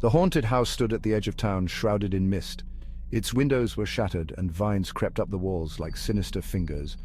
The haunted house stood at the edge of town, shrouded in mist. Its windows were shattered, and vines crept up the walls like sinister fingers.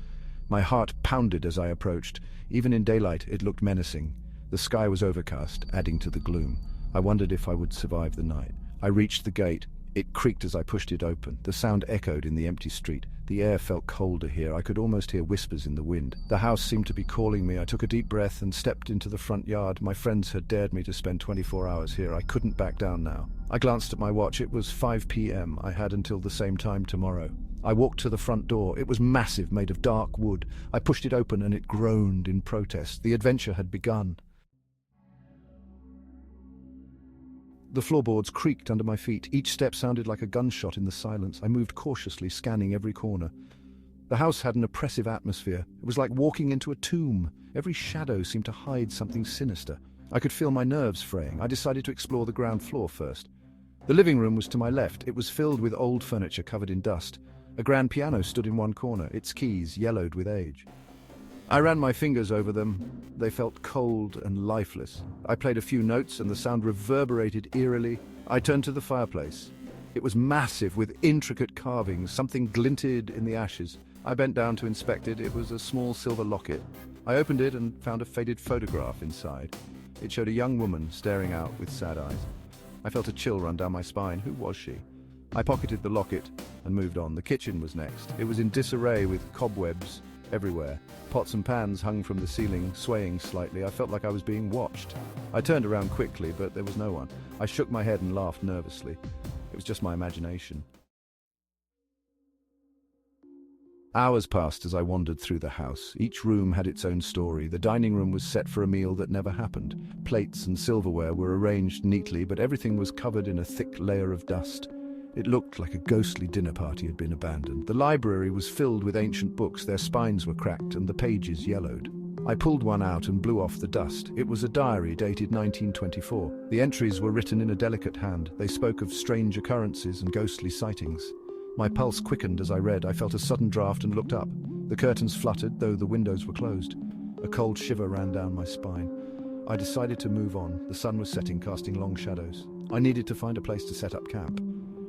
My heart pounded as I approached. Even in daylight, it looked menacing. The sky was overcast, adding to the gloom. I wondered if I would survive the night. I reached the gate. It creaked as I pushed it open. The sound echoed in the empty street. The air felt colder here. I could almost hear whispers in the wind. The house seemed to be calling me. I took a deep breath and stepped into the front yard. My friends had dared me to spend 24 hours here. I couldn't back down now. I glanced at my watch. It was 5 p.m. I had until the same time tomorrow. I walked to the front door. It was massive, made of dark wood. I pushed it open and it groaned in protest. The adventure had begun. The floorboards creaked under my feet. Each step sounded like a gunshot in the silence. I moved cautiously, scanning every corner. The house had an oppressive atmosphere. It was like walking into a tomb. Every shadow seemed to hide something sinister. I could feel my nerves fraying. I decided to explore the ground floor first. The living room was to my left. It was filled with old furniture covered in dust. A grand piano stood in one corner, its keys yellowed with age. I ran my fingers over them. They felt cold and lifeless. I played a few notes and the sound reverberated eerily. I turned to the fireplace. It was massive with intricate carvings. Something glinted in the ashes. I bent down to inspect it. It was a small silver locket. I opened it and found a faded photograph inside. It showed a young woman staring out with sad eyes. I felt a chill run down my spine. Who was she? I pocketed the locket and moved on. The kitchen was next. It was in disarray with cobwebs everywhere. Pots and pans hung from the ceiling, swaying slightly. I felt like I was being watched. I turned around quickly, but there was no one. I shook my head and laughed nervously. It was just my imagination. Hours passed as I wandered through the house. Each room had its own story. The dining room was set for a meal that never happened. Plates and silverware were arranged neatly, but everything was covered in a thick layer of dust. It looked like a ghostly dinner party had been abandoned. The library was filled with ancient books. Their spines were cracked and the pages yellowed. I pulled one out and blew off the dust. It was a diary dated 1924. The entries were written in a delicate hand. They spoke of strange occurrences and ghostly sightings. My pulse quickened as I read. I felt a sudden draft and looked up. The curtains fluttered, though the windows were closed. A cold shiver ran down my spine. I decided to move on. The sun was setting, casting long shadows. I needed to find a place to set up camp.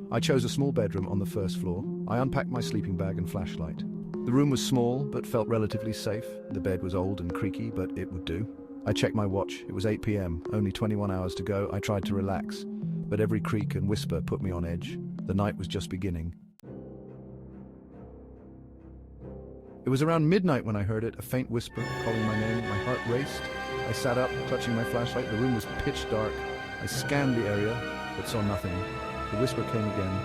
I chose a small bedroom on the first floor. I unpacked my sleeping bag and flashlight. The room was small, but felt relatively safe. The bed was old and creaky, but it would do. I checked my watch. It was 8 p.m., only 21 hours to go. I tried to relax, but every creak and whisper put me on edge. The night was just beginning. It was around midnight when I heard it, a faint whisper calling my name. My heart raced. I sat up, clutching my flashlight. The room was pitch dark. I scanned the area, but saw nothing. The whisper came again,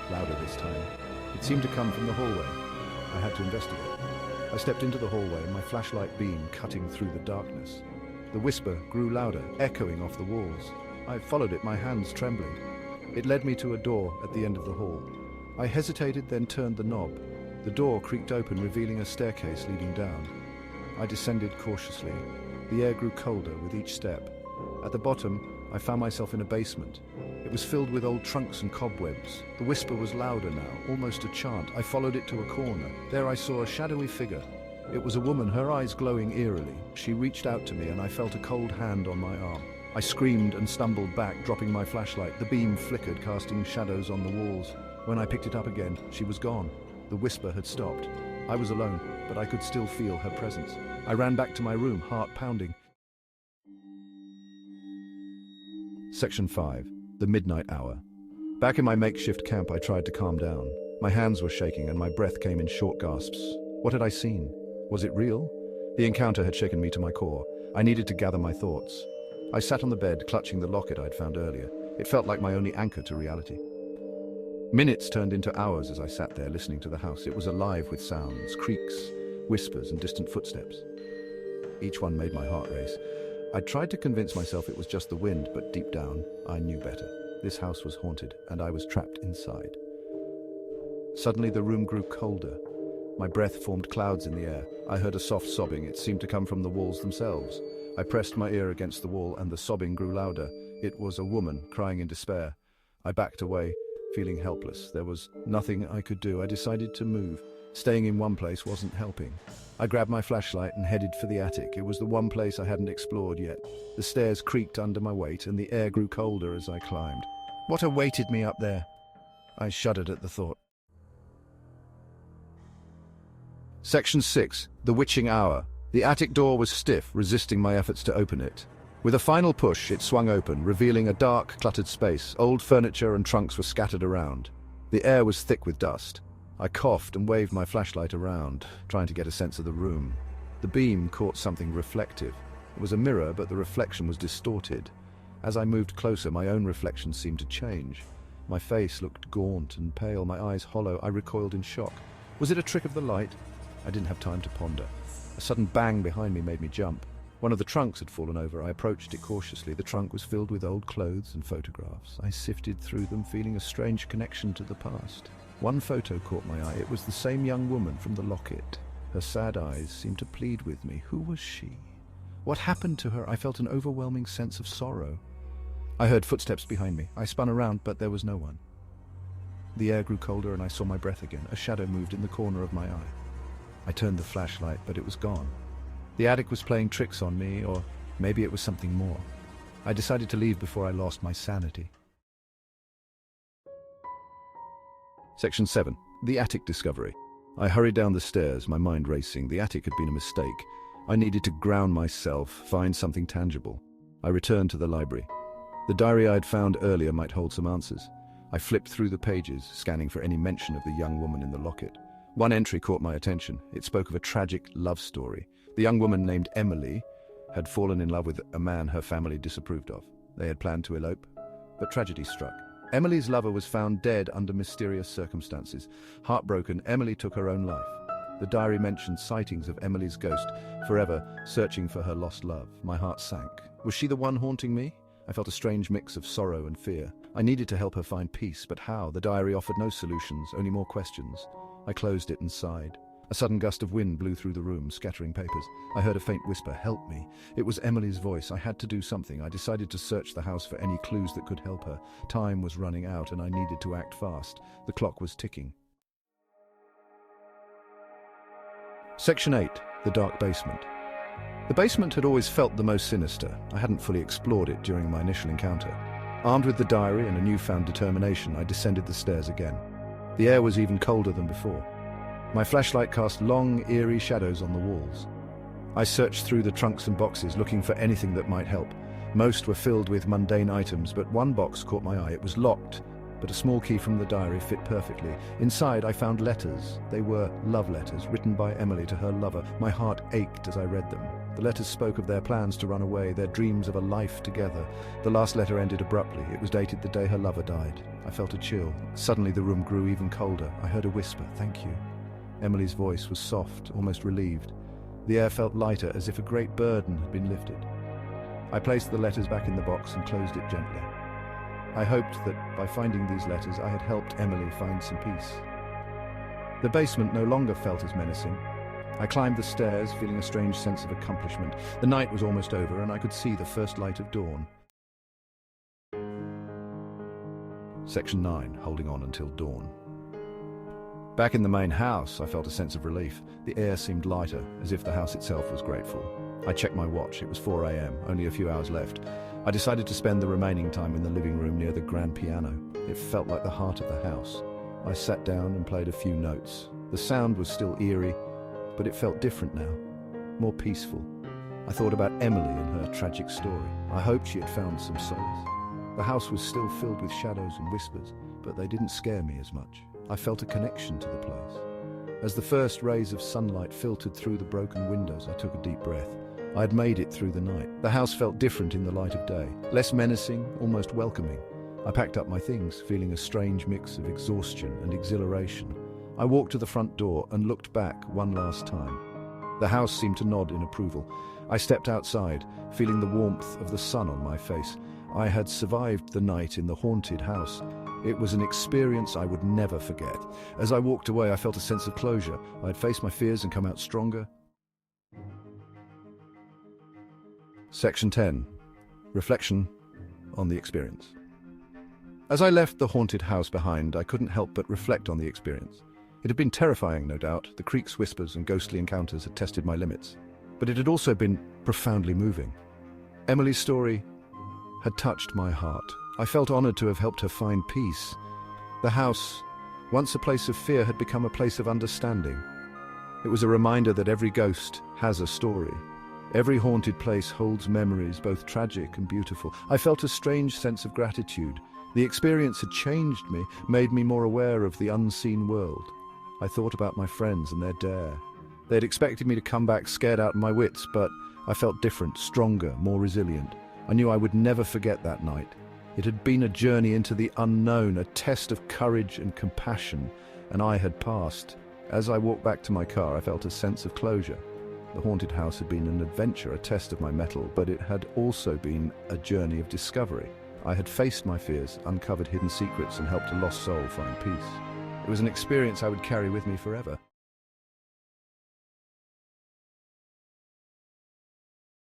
louder this time. It seemed to come from the hallway. I had to investigate. I stepped into the hallway, my flashlight beam cutting through the darkness. The whisper grew louder, echoing off the walls. I followed it, my hands trembling. It led me to a door at the end of the hall. I hesitated, then turned the knob. The door creaked open, revealing a staircase leading down. I descended cautiously. The air grew colder with each step. At the bottom, I found myself in a basement. It was filled with old trunks and cobwebs. The whisper was louder now, almost a chant. I followed it to a corner. There I saw a shadowy figure. It was a woman, her eyes glowing eerily. She reached out to me and I felt a cold hand on my arm. I screamed and stumbled back, dropping my flashlight. The beam flickered, casting shadows on the walls. When I picked it up again, she was gone. The whisper had stopped. I was alone, but I could still feel her presence. I ran back to my room, heart pounding. Section 5. The Midnight Hour. Back in my makeshift camp, I tried to calm down. My hands were shaking and my breath came in short gasps. What had I seen? Was it real? The encounter had shaken me to my core. I needed to gather my thoughts. I sat on the bed, clutching the locket I'd found earlier. It felt like my only anchor to reality. Minutes turned into hours as I sat there listening to the house. It was alive with sounds, creaks, whispers, and distant footsteps. Each one made my heart race. I tried to convince myself it was just the wind, but deep down, I knew better. This house was haunted, and I was trapped inside. Suddenly, the room grew colder. My breath formed clouds in the air. I heard a soft sobbing. It seemed to come from the walls themselves. I pressed my ear against the wall, and the sobbing grew louder. It was a woman crying in despair. I backed away, feeling helpless. There was nothing I could do. I decided to move. Staying in one place wasn't helping. I grabbed my flashlight and headed for the attic. It was the one place I hadn't explored yet. The stairs creaked under my weight and the air grew colder as I climbed. What awaited me up there? I shuddered at the thought. Section 6. The Witching Hour. The attic door was stiff, resisting my efforts to open it. With a final push, it swung open, revealing a dark, cluttered space. Old furniture and trunks were scattered around. The air was thick with dust. I coughed and waved my flashlight around, trying to get a sense of the room. The beam caught something reflective. It was a mirror, but the reflection was distorted. As I moved closer, my own reflection seemed to change. My face looked gaunt and pale, my eyes hollow. I recoiled in shock. Was it a trick of the light? I didn't have time to ponder. A sudden bang behind me made me jump. One of the trunks had fallen over. I approached it cautiously. The trunk was filled with old clothes and photographs. I sifted through them, feeling a strange connection to the past. One photo caught my eye. It was the same young woman from the locket. Her sad eyes seemed to plead with me. Who was she? What happened to her? I felt an overwhelming sense of sorrow. I heard footsteps behind me. I spun around, but there was no one. The air grew colder and I saw my breath again. A shadow moved in the corner of my eye. I turned the flashlight, but it was gone. The attic was playing tricks on me, or maybe it was something more. I decided to leave before I lost my sanity. Section 7. The Attic Discovery. I hurried down the stairs, my mind racing. The attic had been a mistake. I needed to ground myself, find something tangible. I returned to the library. The diary I had found earlier might hold some answers. I flipped through the pages, scanning for any mention of the young woman in the locket. One entry caught my attention. It spoke of a tragic love story. The young woman named Emily had fallen in love with a man her family disapproved of. They had planned to elope, but tragedy struck. Emily's lover was found dead under mysterious circumstances. Heartbroken, Emily took her own life. The diary mentioned sightings of Emily's ghost, forever searching for her lost love. My heart sank. Was she the one haunting me? I felt a strange mix of sorrow and fear. I needed to help her find peace, but how? The diary offered no solutions, only more questions. I closed it and sighed. A sudden gust of wind blew through the room, scattering papers. I heard a faint whisper, "Help me." It was Emily's voice. I had to do something. I decided to search the house for any clues that could help her. Time was running out and I needed to act fast. The clock was ticking. Section 8. The Dark Basement. The basement had always felt the most sinister. I hadn't fully explored it during my initial encounter. Armed with the diary and a newfound determination, I descended the stairs again. The air was even colder than before. My flashlight cast long, eerie shadows on the walls. I searched through the trunks and boxes, looking for anything that might help. Most were filled with mundane items, but one box caught my eye. It was locked, but a small key from the diary fit perfectly. Inside, I found letters. They were love letters, written by Emily to her lover. My heart ached as I read them. The letters spoke of their plans to run away, their dreams of a life together. The last letter ended abruptly. It was dated the day her lover died. I felt a chill. Suddenly, the room grew even colder. I heard a whisper, "Thank you." Emily's voice was soft, almost relieved. The air felt lighter, as if a great burden had been lifted. I placed the letters back in the box and closed it gently. I hoped that by finding these letters, I had helped Emily find some peace. The basement no longer felt as menacing. I climbed the stairs, feeling a strange sense of accomplishment. The night was almost over, and I could see the first light of dawn. Section 9. Holding on until dawn. Back in the main house, I felt a sense of relief. The air seemed lighter, as if the house itself was grateful. I checked my watch. It was 4 a.m., only a few hours left. I decided to spend the remaining time in the living room near the grand piano. It felt like the heart of the house. I sat down and played a few notes. The sound was still eerie, but it felt different now, more peaceful. I thought about Emily and her tragic story. I hoped she had found some solace. The house was still filled with shadows and whispers, but they didn't scare me as much. I felt a connection to the place. As the first rays of sunlight filtered through the broken windows, I took a deep breath. I had made it through the night. The house felt different in the light of day, less menacing, almost welcoming. I packed up my things, feeling a strange mix of exhaustion and exhilaration. I walked to the front door and looked back one last time. The house seemed to nod in approval. I stepped outside, feeling the warmth of the sun on my face. I had survived the night in the haunted house. It was an experience I would never forget. As I walked away, I felt a sense of closure. I had faced my fears and come out stronger. Section 10. Reflection on the experience. As I left the haunted house behind, I couldn't help but reflect on the experience. It had been terrifying, no doubt. The creaks, whispers, and ghostly encounters had tested my limits. But it had also been profoundly moving. Emily's story had touched my heart. I felt honored to have helped her find peace. The house, once a place of fear, had become a place of understanding. It was a reminder that every ghost has a story. Every haunted place holds memories, both tragic and beautiful. I felt a strange sense of gratitude. The experience had changed me, made me more aware of the unseen world. I thought about my friends and their dare. They had expected me to come back scared out of my wits, but I felt different, stronger, more resilient. I knew I would never forget that night. It had been a journey into the unknown, a test of courage and compassion, and I had passed. As I walked back to my car, I felt a sense of closure. The haunted house had been an adventure, a test of my mettle, but it had also been a journey of discovery. I had faced my fears, uncovered hidden secrets, and helped a lost soul find peace. It was an experience I would carry with me forever.